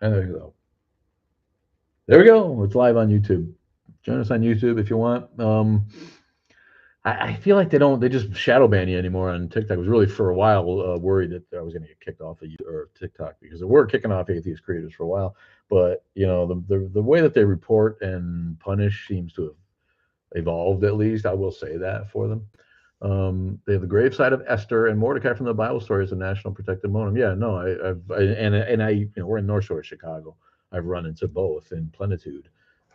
And there you go. There we go. It's live on YouTube. Join us on YouTube if you want. I feel like they just shadow ban you anymore on TikTok. I was really for a while worried that I was going to get kicked off of or TikTok because they were kicking off atheist creators for a while. But the way that they report and punish seems to have evolved. At least I will say that for them. They have the graveside of Esther and Mordecai from the Bible story as a national protected monument. Yeah, no, we're in North Shore, Chicago. I've run into both in plenitude,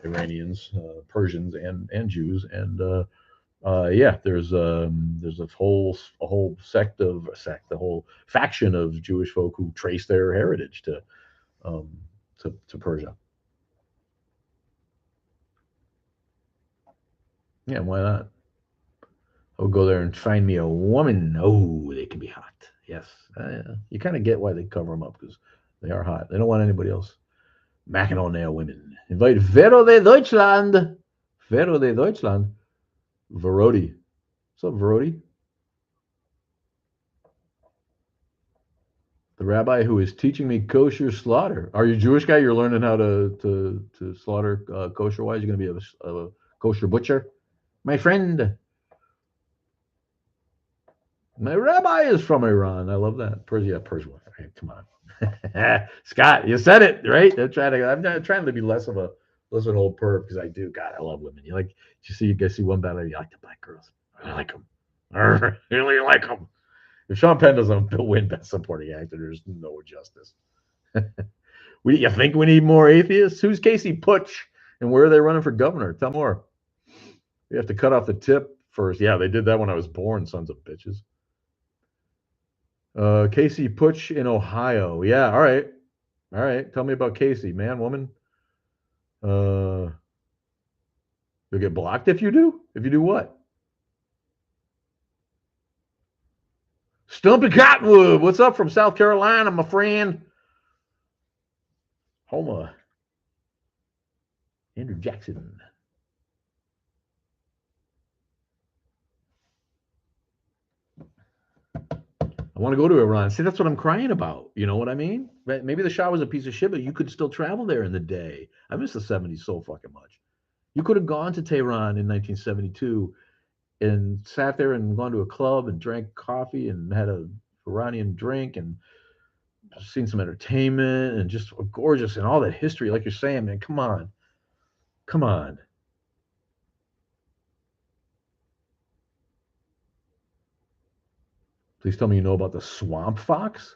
Iranians, Persians, and Jews, and yeah, there's a whole a whole faction of Jewish folk who trace their heritage um, to Persia. Yeah, why not? I'll go there and find me a woman. Oh, they can be hot. Yes, you kind of get why they cover them up because they are hot. They don't want anybody else macking on their women. Invite Vero de Deutschland. Vero de Deutschland. Verodi. What's up, Verodi? The rabbi who is teaching me kosher slaughter. Are you a Jewish guy? You're learning how to slaughter kosher wise. You're going to be a kosher butcher, my friend. My rabbi is from Iran. I love that. Persia, yeah, Persia. Hey, come on, Scott. You said it right. I'm not trying to be less of an old perv because I do. God, I love women. You guys see one battle. You like the black girls. I like them. I really like them. If Sean Penn doesn't win Best Supporting Actor, there's no justice. You think we need more atheists? Who's Casey Putsch, and where are they running for governor? Tell more. We have to cut off the tip first. Yeah, they did that when I was born, sons of bitches. Casey Putsch in Ohio. Yeah, all right. All right. Tell me about Casey, man, woman. Uh, you'll get blocked if you do? If you do what? Stumpy Cottonwood. What's up from South Carolina, my friend? Homa. Andrew Jackson. I want to go to Iran. See, that's what I'm crying about. You know what I mean? Maybe the Shah was a piece of shit, but you could still travel there in the day. I miss the 70s so fucking much. You could have gone to Tehran in 1972 and sat there and gone to a club and drank coffee and had a Iranian drink and seen some entertainment and just gorgeous and all that history. Like you're saying, man, come on. Come on. Please tell me you know about the swamp fox.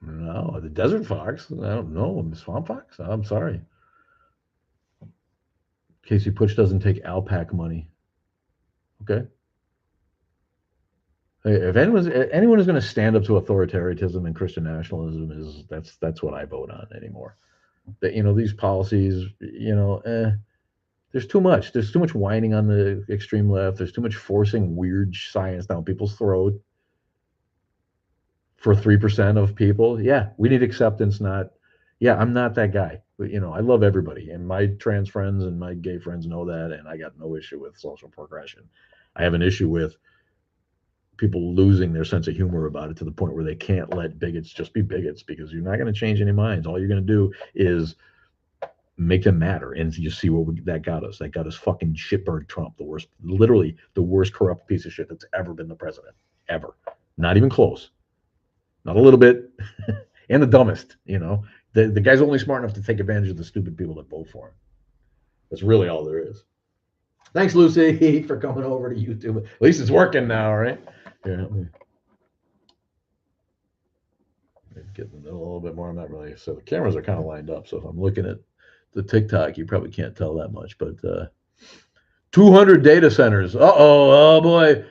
No, the desert fox. I don't know. The swamp fox? I'm sorry. Casey Push doesn't take Alpac money. Okay. Hey, if anyone is going to stand up to authoritarianism and Christian nationalism, that's what I vote on anymore. That these policies, there's too much. There's too much whining on the extreme left. There's too much forcing weird science down people's throat for 3% of people. Yeah, we need acceptance, not. Yeah, I'm not that guy. But, I love everybody, and my trans friends and my gay friends know that, and I got no issue with social progression. I have an issue with people losing their sense of humor about it to the point where they can't let bigots just be bigots because you're not going to change any minds. All you're going to do is make them matter. And you see what that got us. That got us fucking shitbird Trump, the worst, literally the worst corrupt piece of shit that's ever been the president, ever. Not even close. Not a little bit. And the dumbest, The guy's only smart enough to take advantage of the stupid people that vote for him. That's really all there is. Thanks, Lucy, for coming over to YouTube. At least it's working now, right? Here, let me get in the middle a little bit more. I'm not really. So the cameras are kind of lined up. So if I'm looking at the TikTok, you probably can't tell that much. But 200 data centers. Oh boy.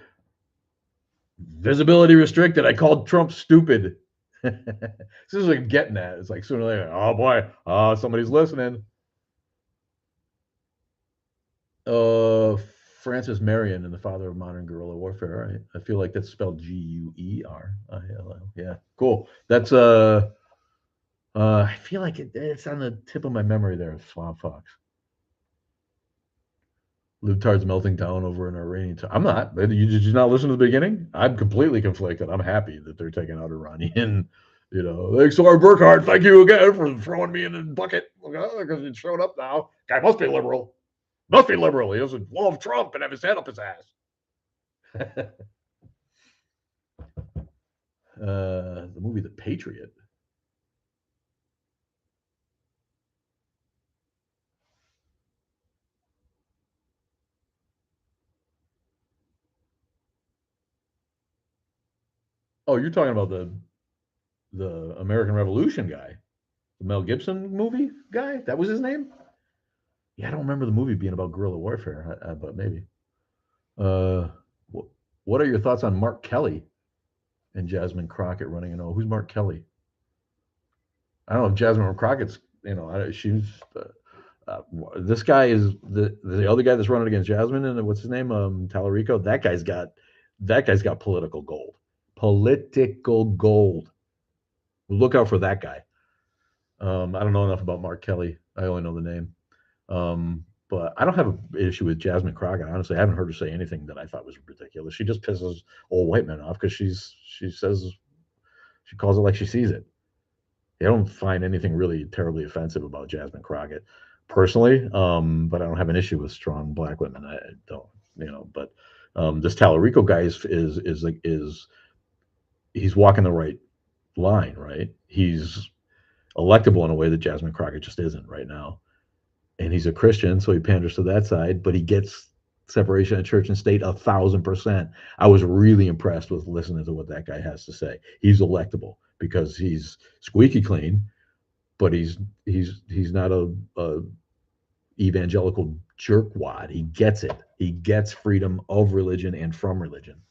Visibility restricted. I called Trump stupid. This is what I'm getting at. It's like sooner or later. Oh boy. Oh, somebody's listening. Francis Marion and the father of modern guerrilla warfare. Right? I feel like that's spelled Guerrillo. Yeah, cool. That's I feel like it's on the tip of my memory there. Swamp Fox. Libtards melting down over an Iranian. I'm not. Did you not listen to the beginning? I'm completely conflicted. I'm happy that they're taking out Iranian Thanks to our Burkhardt. Thank you again for throwing me in the bucket because it showed up now. Guy must be liberal. Must be liberal. He doesn't love Trump and have his head up his ass. The movie The Patriot. Oh, you're talking about the American Revolution guy, the Mel Gibson movie guy. That was his name. Yeah, I don't remember the movie being about guerrilla warfare, but maybe. What are your thoughts on Mark Kelly and Jasmine Crockett running an O? Who's Mark Kelly? I don't know if Jasmine Crockett's. She's. This guy is the other guy that's running against Jasmine, and what's his name? Tallarico. That guy's got political gold. Political gold. Look out for that guy. I don't know enough about Mark Kelly. I only know the name. But I don't have an issue with Jasmine Crockett. Honestly, I haven't heard her say anything that I thought was ridiculous. She just pisses old white men off because she says she calls it like she sees it. I don't find anything really terribly offensive about Jasmine Crockett personally, but I don't have an issue with strong black women. I don't, But this Tallarico guy is he's walking the right line, right? He's electable in a way that Jasmine Crockett just isn't right now. And he's a Christian, so he panders to that side, but he gets separation of church and state 1,000%. I was really impressed with listening to what that guy has to say. He's electable because he's squeaky clean, but he's not a evangelical jerkwad. He gets it. He gets freedom of religion and from religion.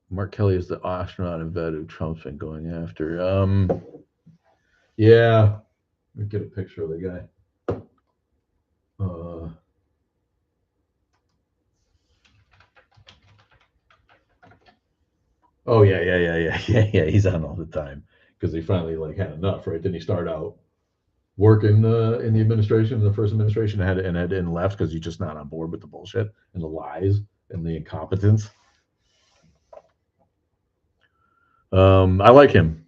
Mark Kelly is the astronaut and vet who Trump's been going after. Yeah. Let me get a picture of the guy. Oh yeah. He's on all the time because they finally had enough, right? Didn't he start out working in the administration, the first administration, and left because he's just not on board with the bullshit and the lies and the incompetence. I like him.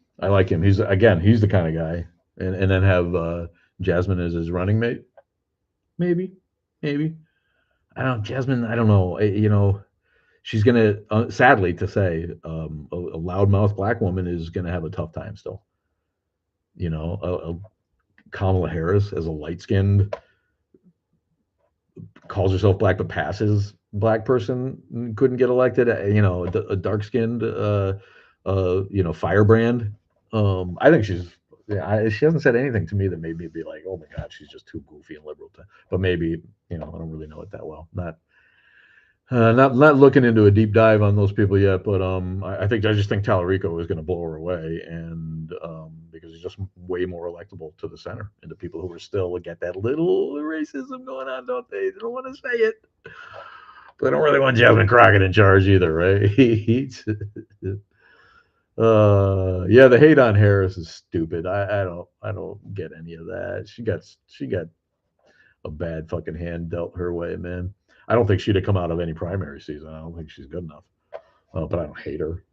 He's the kind of guy, and then have Jasmine as his running mate. Maybe. I don't. Jasmine. I don't know. She's gonna, sadly to say, a loudmouth black woman is gonna have a tough time still. Kamala Harris as a light-skinned, calls herself black but passes black person couldn't get elected. A dark-skinned, firebrand. I think she's. Yeah, she hasn't said anything to me that made me be like, oh my god, she's just too goofy and liberal. But maybe I don't really know it that well. Not looking into a deep dive on those people yet, but I just think Tallarico is going to blow her away, and because he's just way more electable to the center and the people who are still get that little racism going on, don't they? They don't want to say it, but they don't really want Jasmine Crockett in charge either, right? Yeah, the hate on Harris is stupid. I don't get any of that. She got a bad fucking hand dealt her way, man. I don't think she'd have come out of any primary season. I don't think she's good enough. But I don't hate her.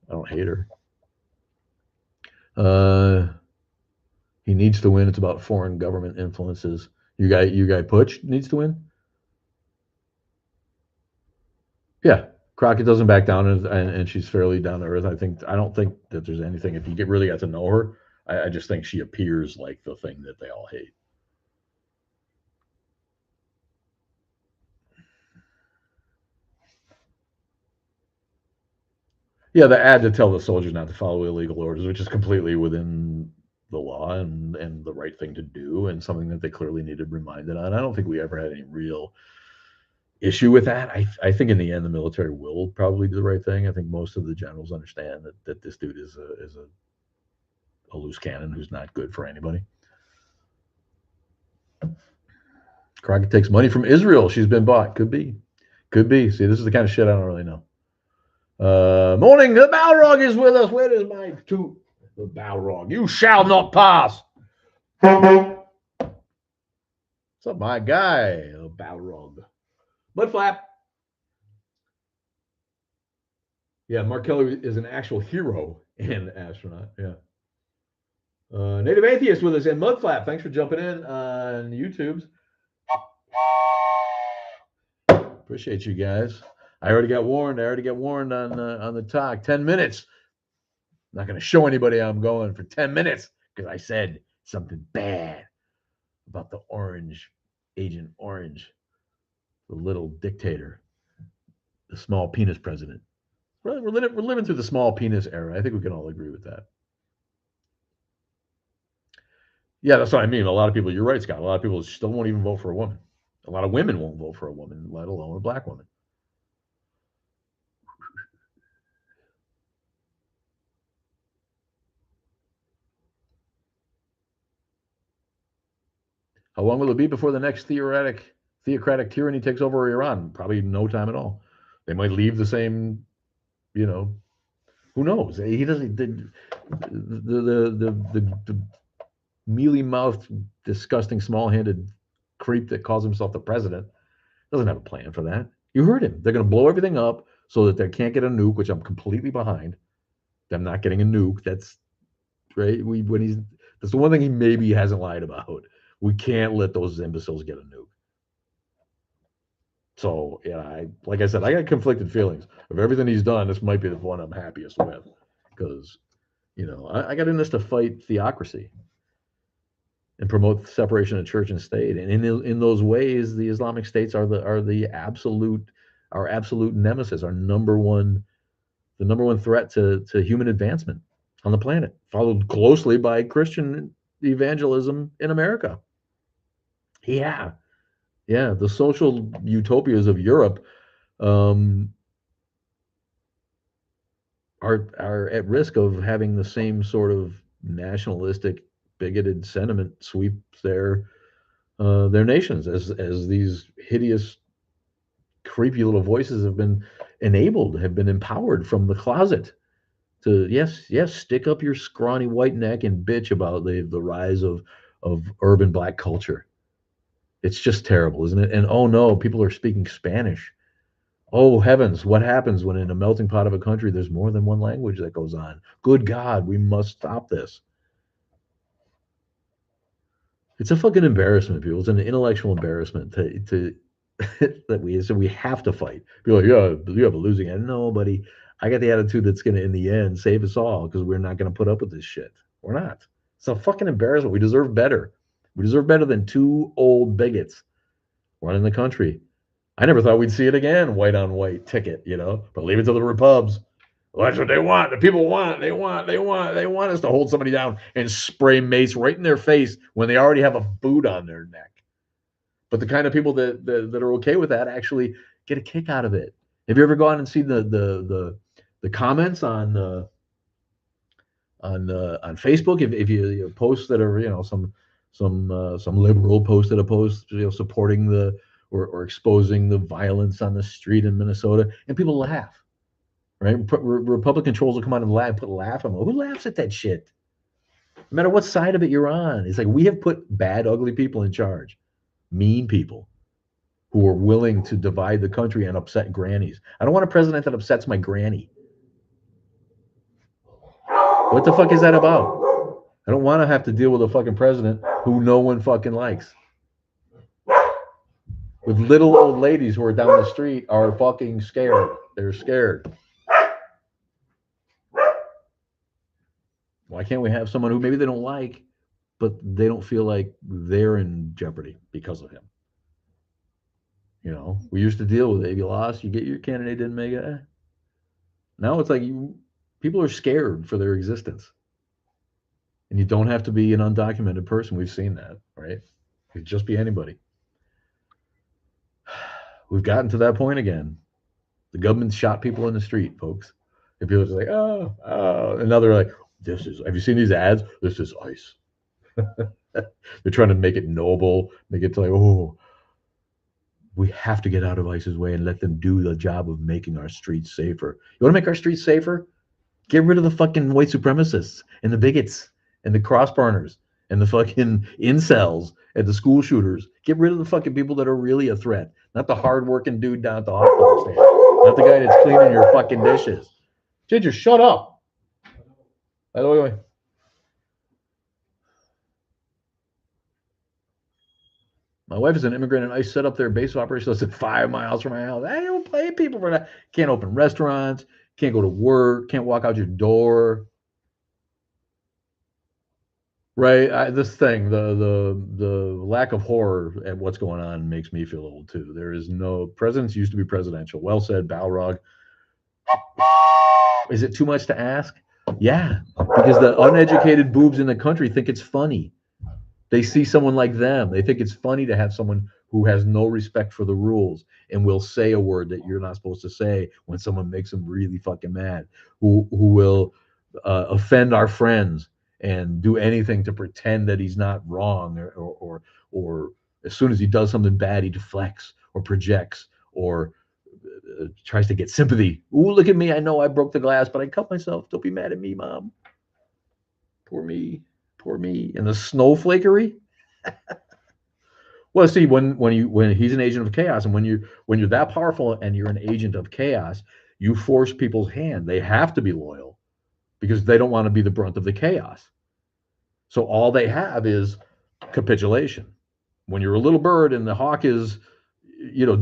He needs to win. It's about foreign government influences. You guy Putsch needs to win. Yeah, Crockett doesn't back down, and she's fairly down to earth. I don't think that there's anything. If you really got to know her, I just think she appears like the thing that they all hate. Yeah, the ad to tell the soldiers not to follow illegal orders, which is completely within the law and the right thing to do, and something that they clearly needed reminded on. I don't think we ever had any real issue with that. I think in the end the military will probably do the right thing. I think most of the generals understand that this dude is a loose cannon who's not good for anybody. Crockett takes money from Israel. She's been bought. Could be. See, this is the kind of shit I don't really know. Morning, the Balrog is with us. Where is my toot? The Balrog. You shall not pass. Sounds What's up, my guy? Balrog. Mudflap. Yeah, Mark Kelly is an actual hero and astronaut. Yeah. Native Atheist with us and Mudflap. Thanks for jumping in on YouTube's. Appreciate you guys. I already got warned. On the talk. 10 minutes. Not going to show anybody how I'm going for 10 minutes because I said something bad about the Orange, Agent Orange, the little dictator, the small penis president. We're living through the small penis era. I think we can all agree with that. Yeah, that's what I mean. A lot of people, you're right, Scott. A lot of people still won't even vote for a woman. A lot of women won't vote for a woman, let alone a black woman. How long will it be before the next theocratic tyranny takes over Iran? Probably no time at all. They might leave the same, you know, who knows? He doesn't. The mealy mouthed, disgusting, small handed creep that calls himself the president doesn't have a plan for that. You heard him. They're going to blow everything up so that they can't get a nuke, which I'm completely behind. Them not getting a nuke. That's right. That's the one thing he maybe hasn't lied about. We can't let those imbeciles get a nuke. So yeah, like I said, I got conflicted feelings of everything he's done. This might be the one I'm happiest with because I got in this to fight theocracy and promote separation of church and state. And in those ways, the Islamic states are the absolute our absolute nemesis, the number one threat to human advancement on the planet, followed closely by Christian evangelism in America. Yeah, yeah, the social utopias of Europe are at risk of having the same sort of nationalistic, bigoted sentiment sweep their nations as these hideous, creepy little voices have been empowered from the closet to yes, stick up your scrawny white neck and bitch about the rise of urban black culture. It's just terrible, isn't it? And oh no, people are speaking Spanish. Oh heavens, what happens when in a melting pot of a country there's more than one language that goes on? Good God, we must stop this. It's a fucking embarrassment, people. It's an intellectual embarrassment to that we have to fight. People are like, yeah, you have a losing end. No, buddy. I got the attitude that's gonna in the end save us all because we're not gonna put up with this shit. We're not. It's a fucking embarrassment. We deserve better. We deserve better than two old bigots running the country. I never thought we'd see it again, white on white ticket, but leave it to the Repubs. Well, that's what they want. The people want. They want us to hold somebody down and spray mace right in their face when they already have a boot on their neck. But the kind of people that are okay with that actually get a kick out of it. Have you ever gone and seen the comments on Facebook? If you post that are some liberal posted a post supporting or exposing the violence on the street in Minnesota, and people laugh. Right? Republican trolls will come out and laugh at them. Who laughs at that shit? No matter what side of it you're on, it's like we have put bad, ugly people in charge, mean people who are willing to divide the country and upset grannies. I don't want a president that upsets my granny. What the fuck is that about? I don't want to have to deal with a fucking president who no one fucking likes. With little old ladies who are down the street are fucking scared. They're scared. Why can't we have someone who maybe they don't like, but they don't feel like they're in jeopardy because of him? We used to deal with it. If you lost, you get your candidate didn't make it. Now it's like people are scared for their existence. And you don't have to be an undocumented person. We've seen that, right? It could just be anybody. We've gotten to that point again. The government shot people in the street, folks. And people are just like, oh. And now they're like, have you seen these ads? This is ICE. They're trying to make it noble, make it like, oh, we have to get out of ICE's way and let them do the job of making our streets safer. You want to make our streets safer? Get rid of the fucking white supremacists and the bigots and the cross burners and the fucking incels and the school shooters. Get rid of the fucking people that are really a threat, not the hardworking dude down at the hot dog stand, not the guy that's cleaning your fucking dishes. Ginger, shut up. By the way, my wife is an immigrant, and I set up their base of operations less than 5 miles from my house. I don't pay people for that. Can't open restaurants. Can't go to work. Can't walk out your door. Right. This thing, the lack of horror at what's going on makes me feel old too. There is no presidents used to be presidential. Well said, Balrog. Is it too much to ask? Yeah, because the uneducated boobs in the country think it's funny. They see someone like them. They think it's funny to have someone who has no respect for the rules and will say a word that you're not supposed to say when someone makes them really fucking mad. Who will offend our friends and do anything to pretend that he's not wrong, or as soon as he does something bad, he deflects or projects or tries to get sympathy. Ooh, look at me! I know I broke the glass, but I cut myself. Don't be mad at me, mom. Poor me. Poor me. And the snowflakery. Well, see, when he's an agent of chaos, and when you're that powerful and you're an agent of chaos, you force people's hand. They have to be loyal because they don't want to be the brunt of the chaos. So all they have is capitulation. When you're a little bird and the hawk is,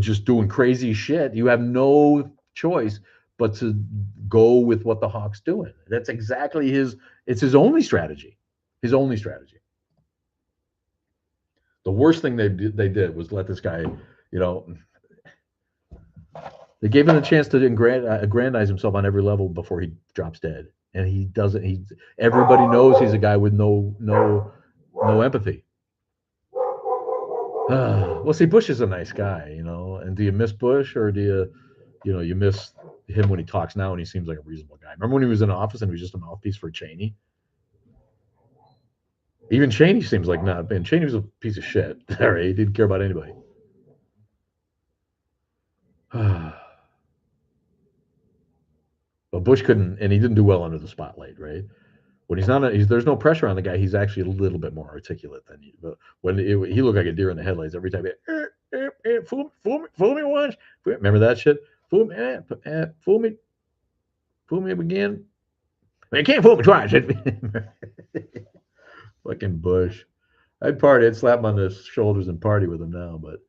just doing crazy shit, you have no choice but to go with what the hawk's doing. That's exactly it's his only strategy. His only strategy. The worst thing they did was let this guy, you know, they gave him a chance to aggrandize himself on every level before he drops dead, and he doesn't. Everybody knows he's a guy with no empathy. Well, see, Bush is a nice guy, and do you miss Bush, or do you miss him when he talks now and he seems like a reasonable guy? Remember when he was in office and he was just a mouthpiece for Cheney? Even Cheney seems like not. Man, Cheney was a piece of shit. All right, he didn't care about anybody. But Bush couldn't, and he didn't do well under the spotlight, right? When he's not, there's no pressure on the guy. He's actually a little bit more articulate than you. But when he looked like a deer in the headlights every time. Fool me once. Remember that shit? Fool me, fool me again. You can't fool me twice. Fucking Bush. I'd slap him on the shoulders and party with him now, but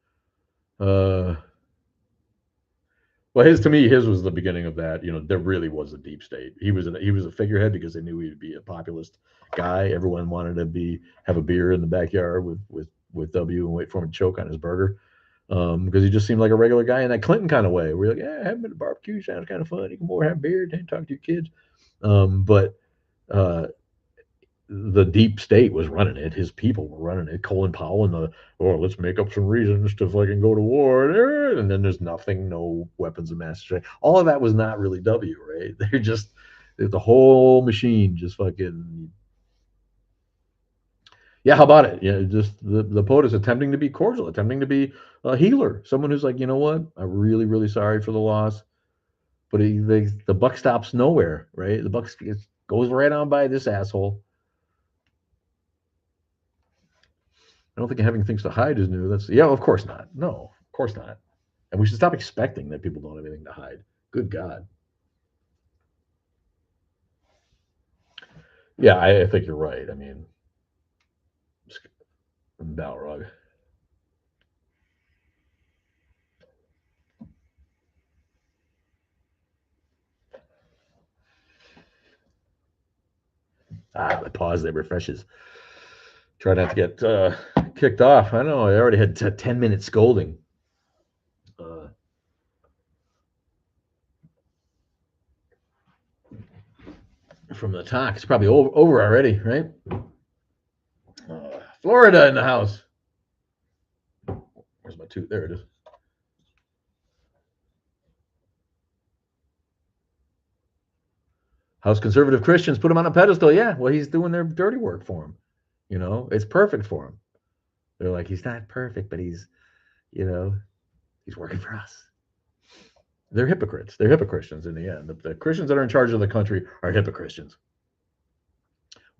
well, his was the beginning of that. There really was a deep state. He was a figurehead because they knew he'd be a populist guy. Everyone wanted to have a beer in the backyard with W and wait for him to choke on his burger, because he just seemed like a regular guy in that Clinton kind of way. We're like, yeah, have him at a barbecue. Sounds kind of fun. You can more have beer, and talk to your kids. But the deep state was running it. His people were running it. Colin Powell and let's make up some reasons to fucking go to war. And then there's nothing, no weapons of mass destruction. All of that was not really W, right? The whole machine just fucking. Yeah, how about it? Yeah, just the POTUS attempting to be cordial, attempting to be a healer. Someone who's like, you know what? I'm really, really sorry for the loss. But the buck stops nowhere, right? The buck goes right on by this asshole. I don't think having things to hide is new. Of course not. No, of course not. And we should stop expecting that people don't have anything to hide. Good God. Yeah, I think you're right. I mean, Balrog. The pause that refreshes. Try not to get kicked off. I don't know. I already had 10 minute scolding. Uh, from the talk. It's probably over already, right? Florida in the house. Where's my tooth? There it is. House conservative Christians put him on a pedestal. Yeah, well, he's doing their dirty work for him. It's perfect for him. They're like, he's not perfect, but he's working for us. They're hypocrites. They're hypocristians in the end. The Christians that are in charge of the country are hypocristians.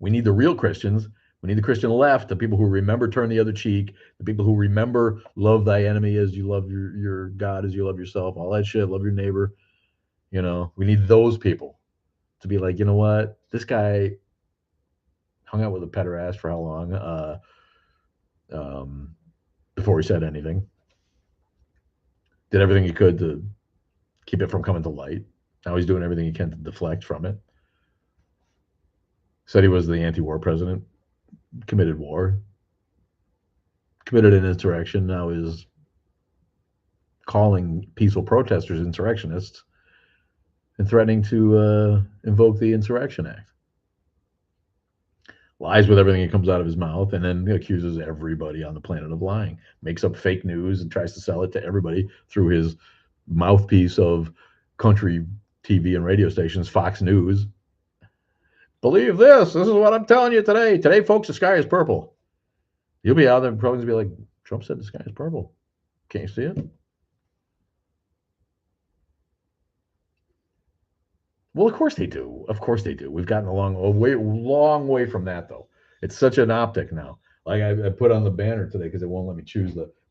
We need the real Christians We need the Christian left, the people who remember turn the other cheek, the people who remember love thy enemy as you love your God, as you love yourself, all that shit, love your neighbor. We need those people to be like, you know what? This guy hung out with a pederast for how long? Um, before he said anything. Did everything he could to keep it from coming to light. Now he's doing everything he can to deflect from it. Said he was the anti-war president, committed war, committed an insurrection. Now is calling peaceful protesters insurrectionists and threatening to invoke the Insurrection Act. Lies with everything that comes out of his mouth, and then accuses everybody on the planet of lying. Makes up fake news and tries to sell it to everybody through his mouthpiece of country TV and radio stations, Fox News. Believe this. This is what I'm telling you today. Today, folks, the sky is purple. You'll be out there probably going to be like, Trump said the sky is purple. Can't you see it? Well, of course they do. Of course they do. We've gotten a long way from that, though. It's such an optic now. Like I put on the banner today because it won't let me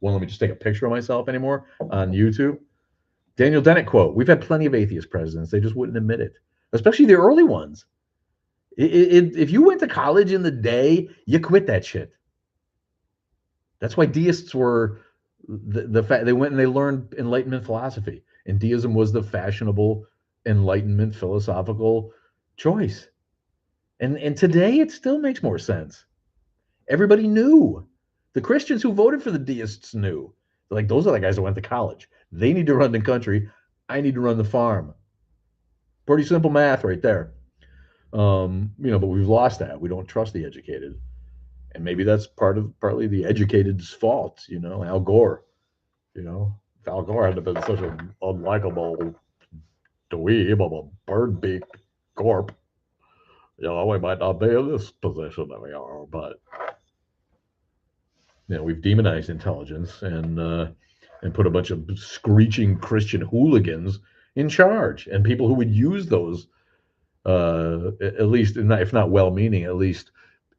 won't let me just take a picture of myself anymore on YouTube. Daniel Dennett quote: "We've had plenty of atheist presidents. They just wouldn't admit it, especially the early ones. If you went to college in the day, you quit that shit. That's why deists were the fact they went and they learned Enlightenment philosophy, and deism was the fashionable Enlightenment philosophical choice. And today it still makes more sense. Everybody knew. The Christians who voted for the deists knew. They're like, those are the guys that went to college. They need to run the country. I need to run the farm. Pretty simple math right there. But we've lost that. We don't trust the educated. And maybe that's partly the educated's fault, Al Gore. If Al Gore had been such an unlikable dweeb of a bird-beaked corp, we might not be in this position that we are. But we've demonized intelligence and put a bunch of screeching Christian hooligans in charge, and people who would use those, at least, if not well-meaning, at least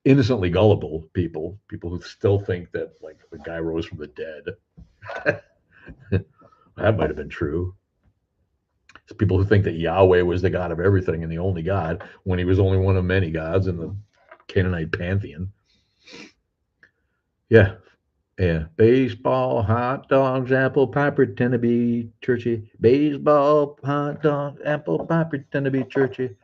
innocently gullible people who still think that like the guy rose from the dead. That might have been true. It's people who think that Yahweh was the God of everything and the only God when he was only one of many gods in the Canaanite pantheon. Yeah. Baseball, hot dogs, apple pie, pretend to be churchy. Baseball, hot dogs, apple pie, pretend to be churchy.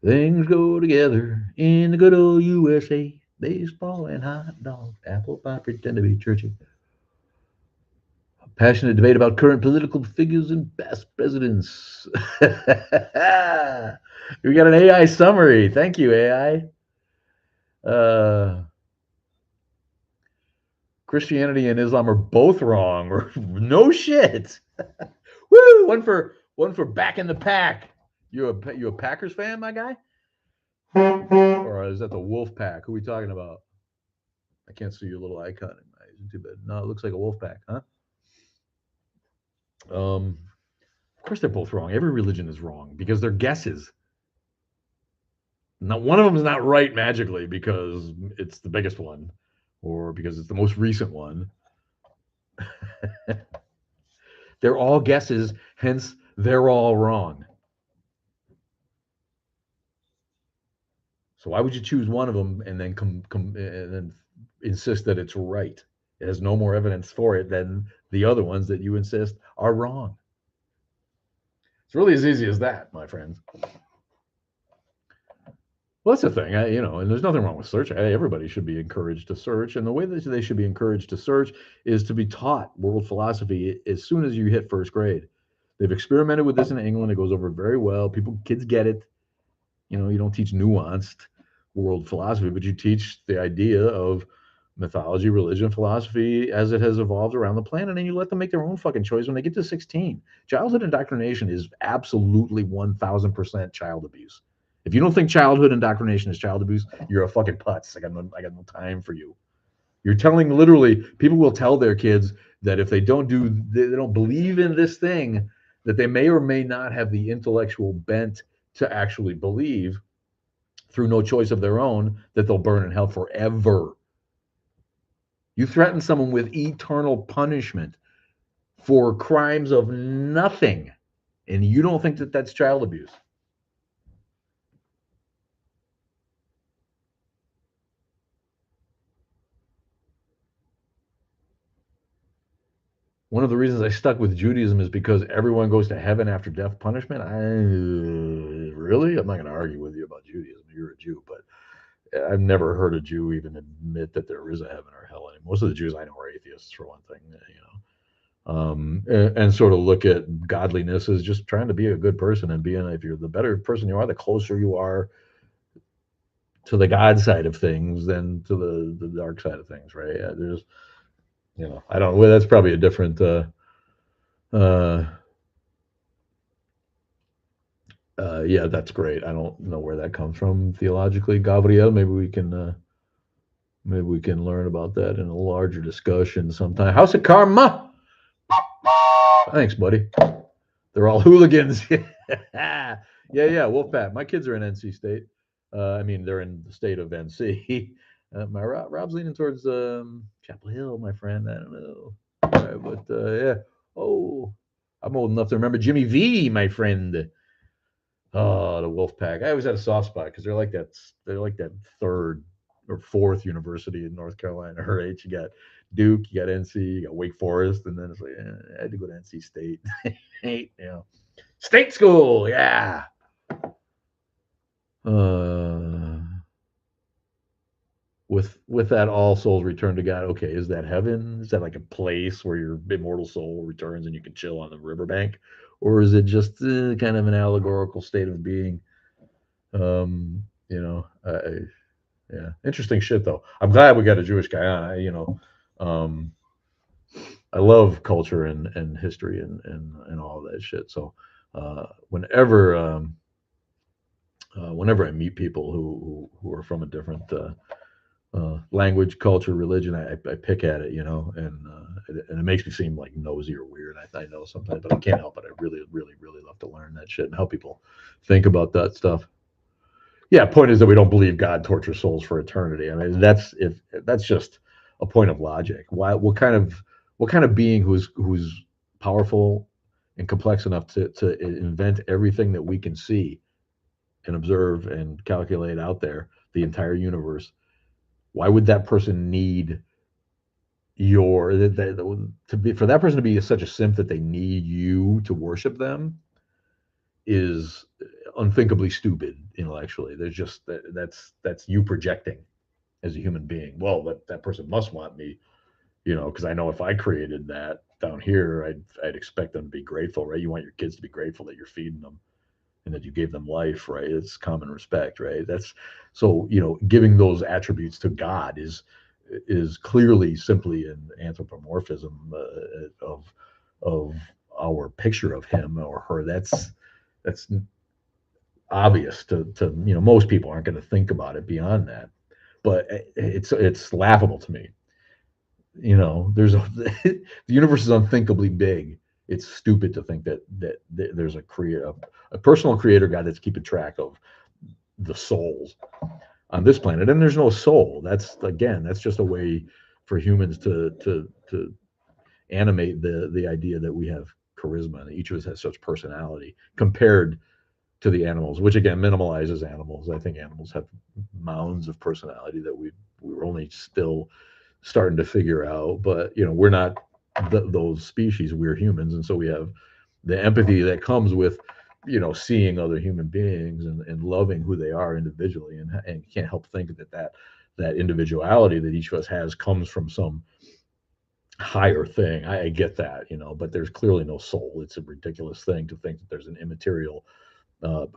Things go together in the good old USA. Baseball and hot dogs, apple pie, pretend to be churchy. Passionate debate about current political figures and past presidents. We got an AI summary. Thank you, AI. Christianity and Islam are both wrong. No shit. Woo! One for back in the pack. You a Packers fan, my guy? Or is that the Wolf Pack? Who are we talking about? I can't see your little icon in my eyes. Too bad. No, it looks like a Wolf Pack, huh? Of course they're both wrong. Every religion is wrong because they're guesses. Now, one of them is not right magically because it's the biggest one or because it's the most recent one. They're all guesses, hence they're all wrong. So why would you choose one of them and then and then insist that it's right? It has no more evidence for it than the other ones that you insist are wrong. It's really as easy as that, my friends. Well, that's the thing, and there's nothing wrong with search. Everybody should be encouraged to search, and the way that they should be encouraged to search is to be taught world philosophy as soon as you hit first grade. They've experimented with this in England. It goes over very well. Kids get it. You don't teach nuanced world philosophy, but you teach the idea of mythology, religion, philosophy as it has evolved around the planet, and you let them make their own fucking choice when they get to 16. Childhood indoctrination is absolutely 1,000% child abuse. If you don't think childhood indoctrination is child abuse, you're a fucking putz. I got no time for you. You're telling literally, people will tell their kids that if they don't believe in this thing, that they may or may not have the intellectual bent to actually believe. through no choice of their own that they'll burn in hell forever. You threaten someone with eternal punishment for crimes of nothing, and you don't think that that's child abuse. One of the reasons I stuck with Judaism is because everyone goes to heaven after death punishment. Really, I'm not going to argue with you about Judaism. You're a Jew, but I've never heard a Jew even admit that there is a heaven or hell. And most of the Jews I know are atheists, for one thing. And sort of look at godliness as just trying to be a good person and being. If you're the better person you are, the closer you are to the God side of things than to the dark side of things, right? Yeah, there's, I don't. Well, that's probably a different. Uh, yeah, that's great. I don't know where that comes from theologically, Gabriel. Maybe we can learn about that in a larger discussion sometime. House of Karma. Thanks, buddy. They're all hooligans. Yeah, yeah. Wolfpack. My kids are in NC State. I mean, they're in the state of NC. My Rob's leaning towards Chapel Hill, my friend. I don't know, but yeah. Oh, I'm old enough to remember Jimmy V, my friend. Oh, the Wolfpack. I always had a soft spot because they're like that. They're like that third or fourth university in North Carolina. Right? You got Duke, you got NC, you got Wake Forest, and then it's like I had to go to NC State. State school. Yeah. Uh, with that, all souls return to God. Okay, is that heaven? Is that like a place where your immortal soul returns and you can chill on the riverbank, or is it just kind of an allegorical state of being? Um, you know, yeah, interesting shit though. I'm glad we got a Jewish guy on. Um, I love culture and history and all of that shit. So whenever I meet people who are from a different language, culture, religion, I pick at it, and it makes me seem like nosy or weird. I know sometimes, but I can't help it. I really, really, really love to learn that shit and help people think about that stuff. Yeah, point is that we don't believe God tortures souls for eternity. I mean, if that's just a point of logic. Why? What kind of being who's powerful and complex enough to invent everything that we can see and observe and calculate out there, the entire universe? Why would that person need to be for that person to be such a simp that they need you to worship them is unthinkably stupid intellectually. There's just that's you projecting as a human being. Well, that person must want me, because I know if I created that down here, I'd expect them to be grateful, right? You want your kids to be grateful that you're feeding them and that you gave them life, right? It's common respect, right? That's so giving those attributes to God is clearly simply an anthropomorphism of our picture of him or her. That's obvious to most people aren't going to think about it beyond that, but it's laughable to me. There's the universe is unthinkably big. It's stupid to think that there's a personal creator God that's keeping track of the souls on this planet, and there's no soul. That's just a way for humans to animate the idea that we have charisma and each of us has such personality compared to the animals, which again minimalizes animals. I think animals have mounds of personality that we're only still starting to figure out. But we're not those species. We're humans, and so we have the empathy that comes with seeing other human beings and loving who they are individually, and you can't help think that individuality that each of us has comes from some higher thing. I get that, but there's clearly no soul. It's a ridiculous thing to think that there's an immaterial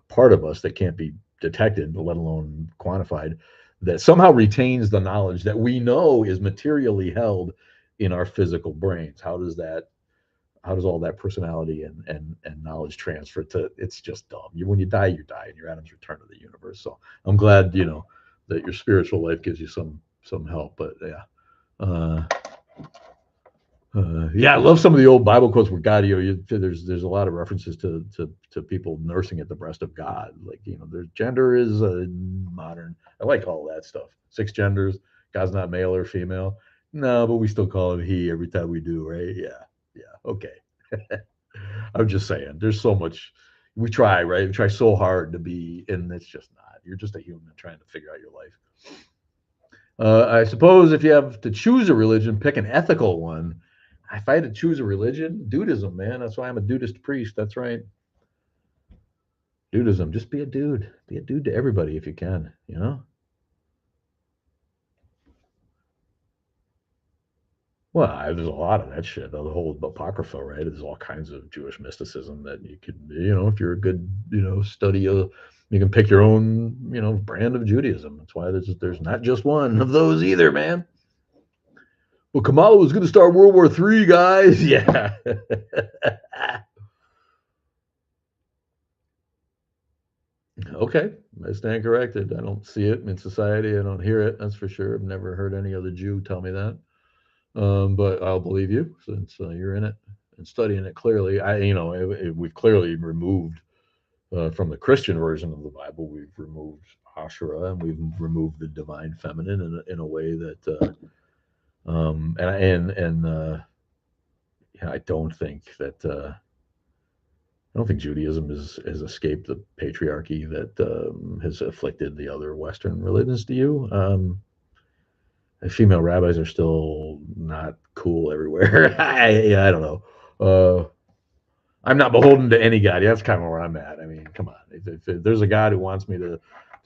part of us that can't be detected, let alone quantified, that somehow retains the knowledge that we know is materially held in our physical brains. How does all that personality and knowledge transfer to? It's just dumb. When you die, you die, and your atoms return to the universe. So I'm glad that your spiritual life gives you some help. But yeah, uh, Yeah, I love some of the old Bible quotes where God, there's a lot of references to people nursing at the breast of God. Like, their gender is modern. I like all that stuff. 6 genders. God's not male or female. No, but we still call him he every time we do, right? Yeah, yeah. Okay. I'm just saying. There's so much. We try, right? We try so hard to be, and it's just not. You're just a human trying to figure out your life. I suppose if you have to choose a religion, pick an ethical one. If I had to choose a religion, Dudism, man. That's why I'm a Dudist priest. That's right. Dudism. Just be a dude. Be a dude to everybody if you can, Well, there's a lot of that shit. The whole Apocrypha, right? There's all kinds of Jewish mysticism that you could, if you're a good, study, you can pick your own, brand of Judaism. That's why there's not just one of those either, man. Well, Kamala was going to start World War III, guys. Yeah. Okay, I stand corrected. I don't see it in society. I don't hear it. That's for sure. I've never heard any other Jew tell me that. But I'll believe you since you're in it and studying it clearly. We've clearly removed from the Christian version of the Bible. We've removed Asherah and we've removed the divine feminine in a way that, I don't think that. I don't think Judaism has escaped the patriarchy that has afflicted the other Western religions. Do you? Female rabbis are still not cool everywhere. I don't know. I'm not beholden to any god. That's kind of where I'm at. I mean, come on. If there's a God who wants me to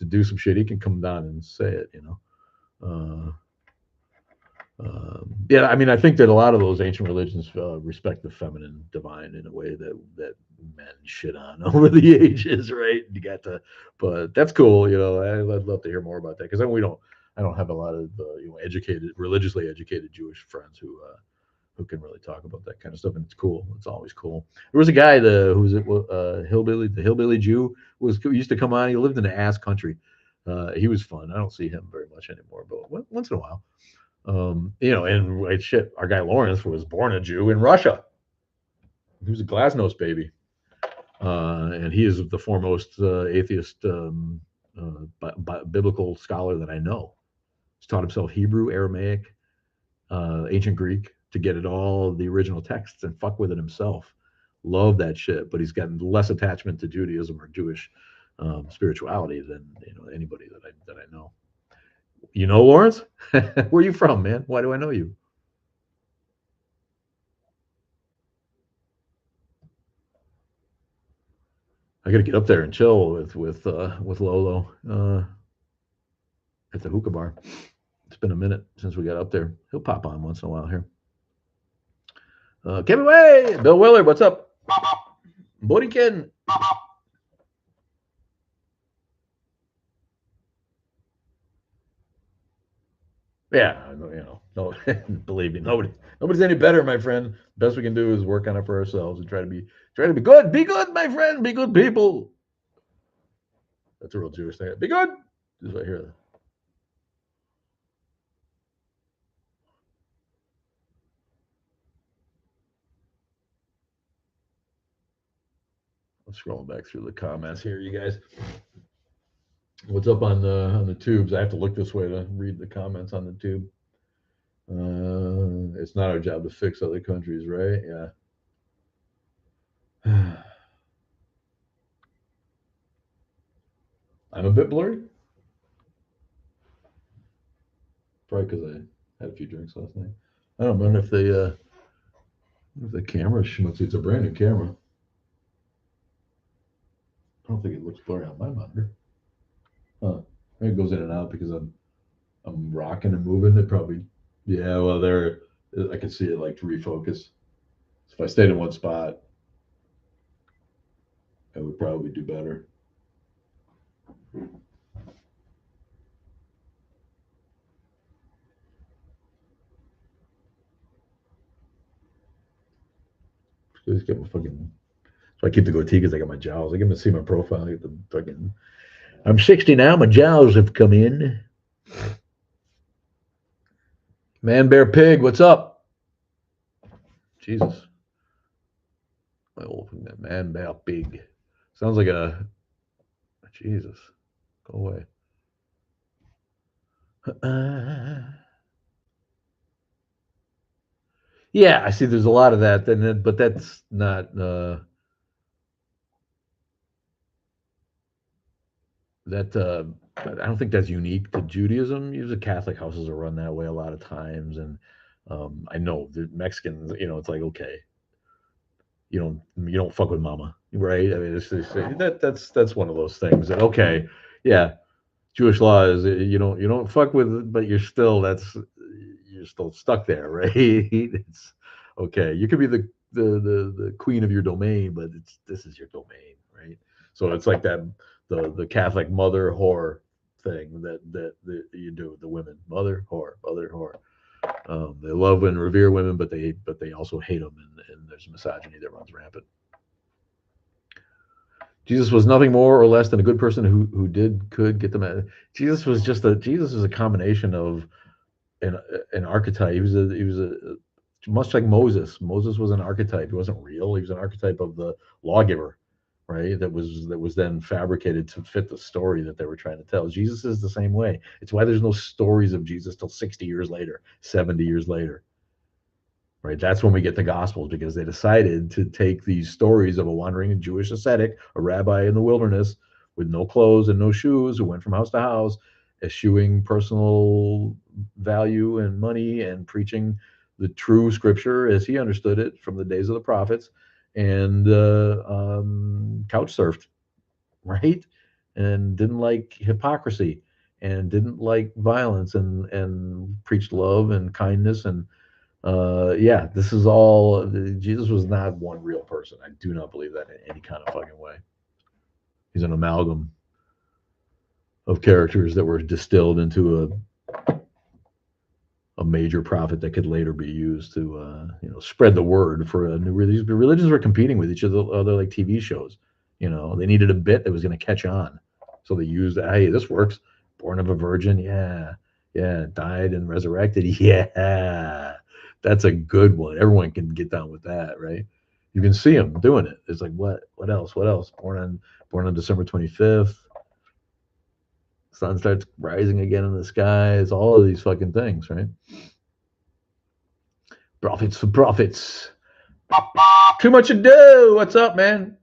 do some shit, he can come down and say it. Uh, yeah, I mean, I think that a lot of those ancient religions respect the feminine divine in a way that men shit on over the ages, right? You got to, but that's cool. I'd love to hear more about that because I don't have a lot of religiously educated Jewish friends who can really talk about that kind of stuff, and it's cool. It's always cool. There was a guy, the hillbilly Jew, who used to come on. He lived in the ass country. He was fun. I don't see him very much anymore, but once in a while. And shit, our guy Lawrence was born a Jew in Russia. He was a Glasnost baby, and he is the foremost atheist biblical scholar that I know. He's taught himself Hebrew, Aramaic, ancient Greek to get at all the original texts and fuck with it himself. Love that shit, but he's gotten less attachment to Judaism or Jewish spirituality than anybody that I know. You know, Lawrence? Where are you from, man? Why do I know you? I got to get up there and chill with Lolo at the hookah bar. It's been a minute since we got up there. He'll pop on once in a while here. Kevin Way, Bill Willard, what's up? Borikin. Yeah, no, believe me, nobody's any better, my friend. Best we can do is work on it for ourselves and try to be good. Be good, my friend. Be good people. That's a real Jewish thing. Be good. Just right here. I'm scrolling back through the comments here, you guys. What's up on the tubes? I have to look this way to read the comments on the tube. It's not our job to fix other countries, right? Yeah. I'm a bit blurry. Probably because I had a few drinks last night. I don't know if the camera schmutzy. It's a brand new camera. I don't think it looks blurry on my monitor. Huh. Maybe it goes in and out because I'm rocking and moving. It probably, yeah. Well, there I can see it like to refocus. If I stayed in one spot, I would probably do better. Just get my fucking. So I keep the goatee because I got my jowls. I get to see my profile. I get the fucking. I'm 60 now. My jowls have come in. Man, bear, pig. What's up? Jesus. Oh, man, big. Sounds like a Jesus. Go away. Yeah, I see. There's a lot of that, but that's not. That I don't think that's unique to Judaism. Usually, Catholic houses are run that way a lot of times, and I know the Mexicans. It's like okay, you don't fuck with mama, right? I mean, that's one of those things that okay, yeah, Jewish law is you don't fuck with, but you're still stuck there, right? It's okay. You could be the queen of your domain, but this is your domain, right? So it's like that the Catholic mother whore thing that you do the women mother whore. They love and revere women, but they also hate them, and there's misogyny that runs rampant. Jesus was nothing more or less than a good person who could get them. Jesus was a combination of an an archetype. He was a much like Moses. Moses was an archetype. He wasn't real. He was an archetype of the lawgiver, right? That was then fabricated to fit the story that they were trying to tell. Jesus is the same way. It's why there's no stories of Jesus till 60 years later, 70 years later, right? That's when we get the Gospels because they decided to take these stories of a wandering Jewish ascetic, a rabbi in the wilderness with no clothes and no shoes, who went from house to house, eschewing personal value and money and preaching the true scripture as he understood it from the days of the prophets, and couch surfed, right? And didn't like hypocrisy and didn't like violence and preached love and kindness and yeah, this is all. Jesus was not one real person. I do not believe that in any kind of fucking way. He's an amalgam of characters that were distilled into a major prophet that could later be used to spread the word for a new religion. Religions were competing with each other like TV shows. They needed a bit that was going to catch on, so they used, hey, this works. Born of a virgin, yeah, yeah, died and resurrected, yeah, that's a good one. Everyone can get down with that, right? You can see them doing it. It's like what else? What else? Born on December 25th. Sun starts rising again in the skies. All of these fucking things, right? Profits for profits. Too much ado. What's up, man?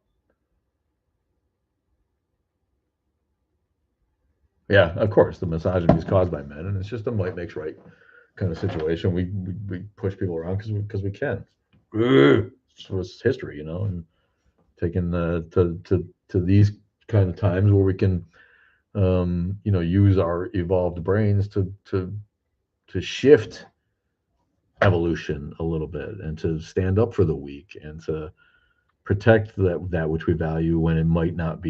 Yeah, of course, the misogyny is caused by men, and it's just a might makes right kind of situation. We push people around because we can. So it's history, and taking to these kind of times where we can, use our evolved brains to shift evolution a little bit and to stand up for the weak and to protect that which we value when it might not have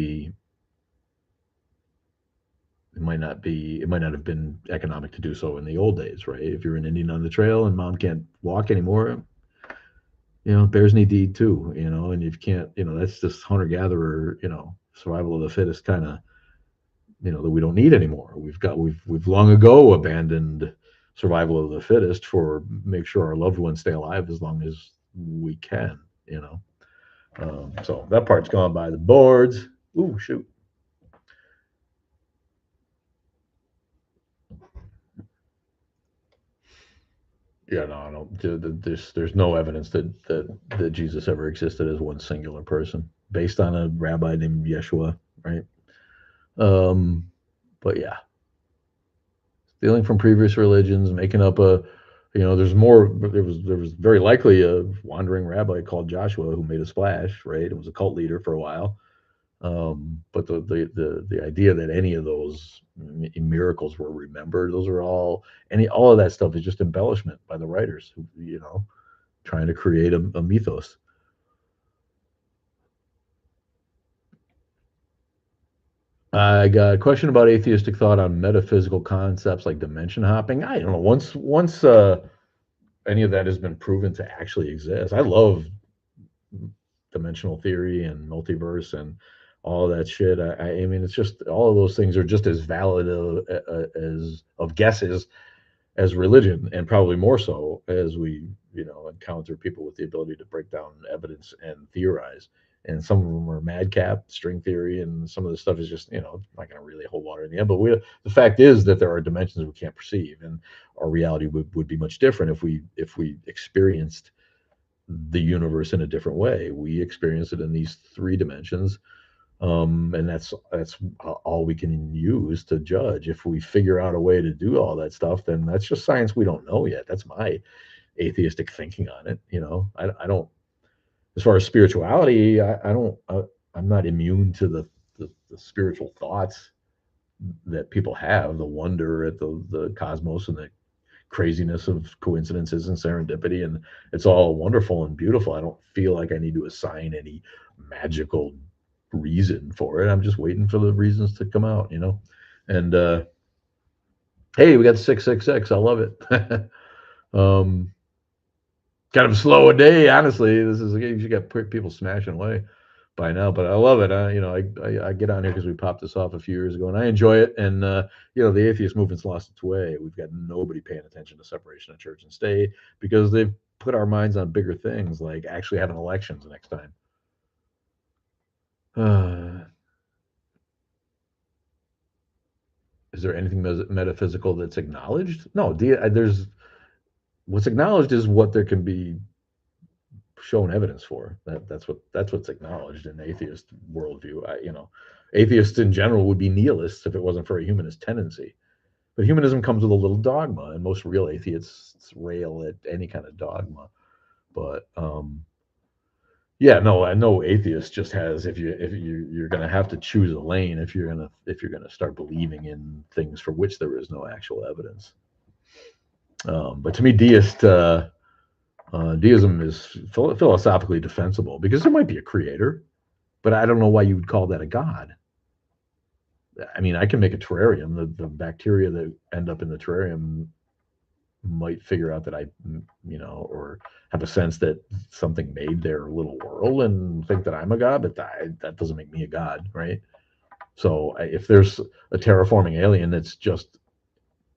been economic to do so in the old days, right? If you're an Indian on the trail and mom can't walk anymore, bears need to eat too, and if you can't, that's just hunter gatherer, survival of the fittest kind of, that we don't need anymore. We've long ago abandoned survival of the fittest for make sure our loved ones stay alive as long as we can, so that part's gone by the boards. Ooh, shoot. Yeah, no, I don't. There's no evidence that Jesus ever existed as one singular person, based on a rabbi named Yeshua, right? Um, but yeah, stealing from previous religions, making up there's more. There was very likely a wandering rabbi called Joshua who made a splash, right? It was a cult leader for a while. But the idea that any of those miracles were remembered, those are all of that stuff is just embellishment by the writers who, trying to create a mythos. I got a question about atheistic thought on metaphysical concepts like dimension hopping. I don't know. Once any of that has been proven to actually exist, I love dimensional theory and multiverse and all of that shit. I mean, it's just all of those things are just as valid as of guesses as religion, and probably more so as we encounter people with the ability to break down evidence and theorize. And some of them are madcap, string theory, and some of the stuff is just, not going to really hold water in the end. But the fact is that there are dimensions we can't perceive, and our reality would be much different if we experienced the universe in a different way. We experience it in these three dimensions, and that's all we can use to judge. If we figure out a way to do all that stuff, then that's just science we don't know yet. That's my atheistic thinking on it. I don't. As far as spirituality, I don't. I'm not immune to the spiritual thoughts that people have, the wonder at the cosmos and the craziness of coincidences and serendipity, and it's all wonderful and beautiful. I don't feel like I need to assign any magical reason for it. I'm just waiting for the reasons to come out. And hey, we got 666. I love it. um, Kind of slow a day, honestly. This is you got people smashing away by now, but I love it. I get on here because we popped this off a few years ago, and I enjoy it. And the atheist movement's lost its way. We've got nobody paying attention to separation of church and state because they've put our minds on bigger things, like actually having elections next time. Is there anything metaphysical that's acknowledged? No. There's what's acknowledged is what there can be shown evidence for. That's what's acknowledged in the atheist worldview. Atheists in general would be nihilists if it wasn't for a humanist tendency. But humanism comes with a little dogma, and most real atheists rail at any kind of dogma. But yeah, no, I know atheist just has if you're gonna have to choose a lane if you're gonna start believing in things for which there is no actual evidence. But to me, deism is philosophically defensible because there might be a creator, but I don't know why you would call that a god. I mean, I can make a terrarium. The bacteria that end up in the terrarium might figure out that or have a sense that something made their little world and think that I'm a god, but that doesn't make me a god, right? So if there's a terraforming alien that's just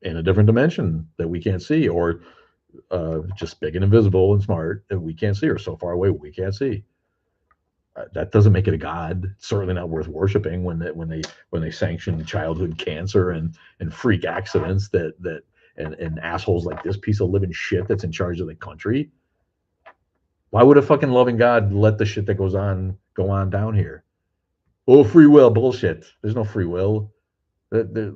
in a different dimension that we can't see, or just big and invisible and smart and we can't see, or so far away we can't see, that doesn't make it a god. It's certainly not worth worshiping when they sanction childhood cancer and freak accidents and assholes like this piece of living shit that's in charge of the country. Why would a fucking loving God let the shit that goes on go on down here? Oh, free will bullshit. There's no free will. There's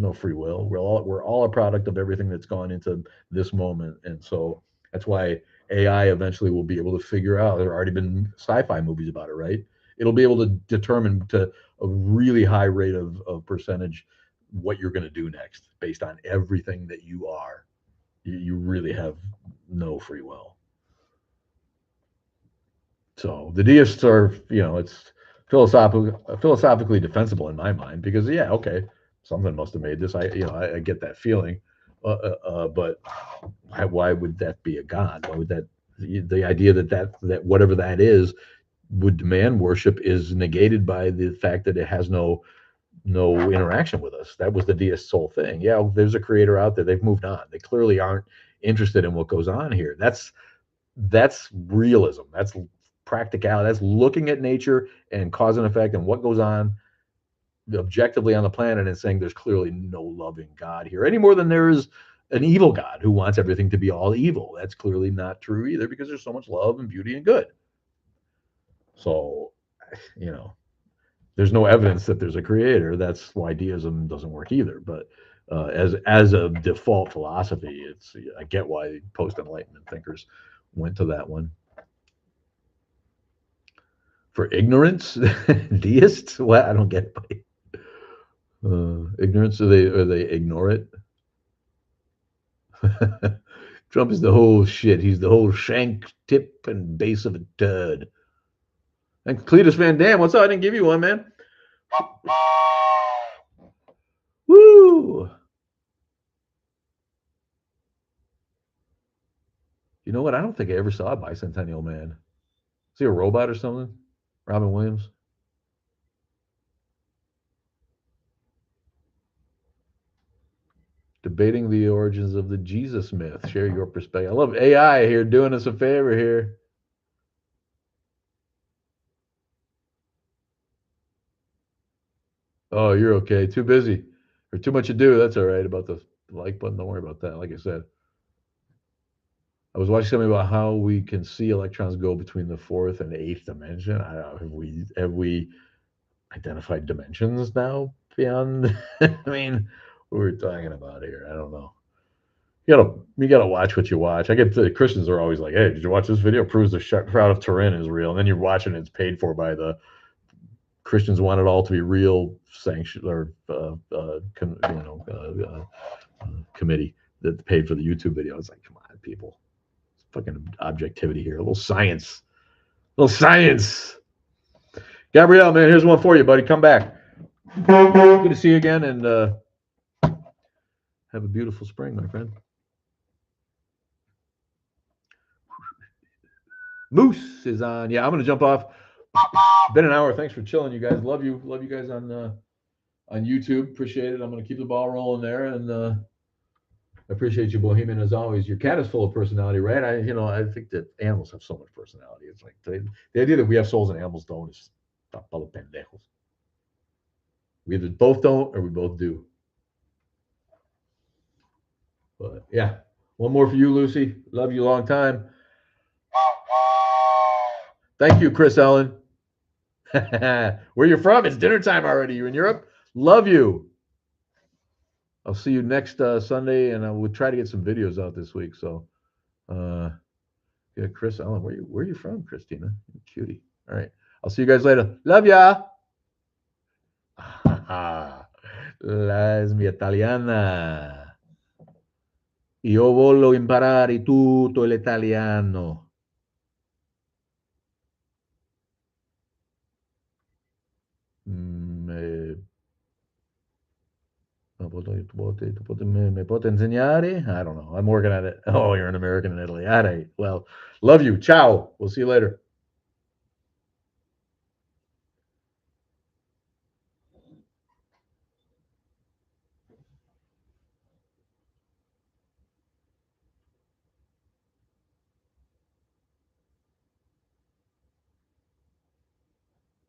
no free will. We're all a product of everything that's gone into this moment, and so that's why AI eventually will be able to figure out. There have already been sci-fi movies about it, right? It'll be able to determine to a really high rate of percentage what you're going to do next based on everything that you are. You really have no free will. So the deists are, it's philosophically defensible in my mind because yeah, okay, something must have made this. I get that feeling, but why would that be a god? Why would the idea that whatever that is would demand worship is negated by the fact that it has no interaction with us. That was the deist's whole thing. Yeah, there's a creator out there. They've moved on. They clearly aren't interested in what goes on here. That's realism. That's practicality. That's looking at nature and cause and effect and what goes on objectively on the planet and saying there's clearly no loving God here any more than there is an evil God who wants everything to be all evil. That's clearly not true either because there's so much love and beauty and good. So, there's no evidence that there's a creator. That's why deism doesn't work either. But as a default philosophy, I get why post Enlightenment thinkers went to that one. For ignorance, deists? What? I don't get it. Ignorance? Or they ignore it? Trump is the whole shit. He's the whole shank, tip, and base of a turd. And Cletus Van Dam, what's up? I didn't give you one, man. Woo! You know what? I don't think I ever saw a Bicentennial Man. Is he a robot or something? Robin Williams? The debating the origins of the Jesus myth. Share your perspective. I love AI here doing us a favor here. Oh, you're okay. Too busy or too much to do. That's all right. About the like button, don't worry about that. Like I said, I was watching something about how we can see electrons go between the fourth and eighth dimension. I don't know, have we identified dimensions now beyond? I mean, what we're talking about here. I don't know. You gotta watch what you watch. I get the Christians are always like, "Hey, did you watch this video? Proves the Shroud of Turin is real." And then you're watching it, it's paid for by the Christians want it all to be real sanction or committee that paid for the YouTube video. It's like, come on, people, it's fucking objectivity here, a little science, a little science. Gabrielle, man, here's one for you, buddy. Come back. Good to see you again, and have a beautiful spring, my friend. Moose is on. Yeah, I'm gonna jump off. Been an hour. Thanks for chilling, you guys. Love you. Love you guys on YouTube. Appreciate it. I'm gonna keep the ball rolling there, and I appreciate you, Bohemian, as always. Your cat is full of personality, right? I think that animals have so much personality. It's like the idea that we have souls and animals don't is palo pendejos. We either both don't or we both do. But yeah, one more for you, Lucy. Love you a long time. Thank you, Chris Ellen. Where you from? It's dinner time already. You in Europe? Love you. I'll see you next Sunday, and I will try to get some videos out this week. So, uh, yeah, Chris Ellen, where you from, Christina? You cutie. All right, I'll see you guys later. Love ya. La es mi italiana. Io voglio imparare tutto l'italiano. Mm, me può insegnare? I don't know. I'm working on it. Oh, you're an American in Italy. All right. Well, love you. Ciao. We'll see you later.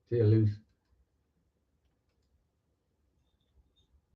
See you, Luz.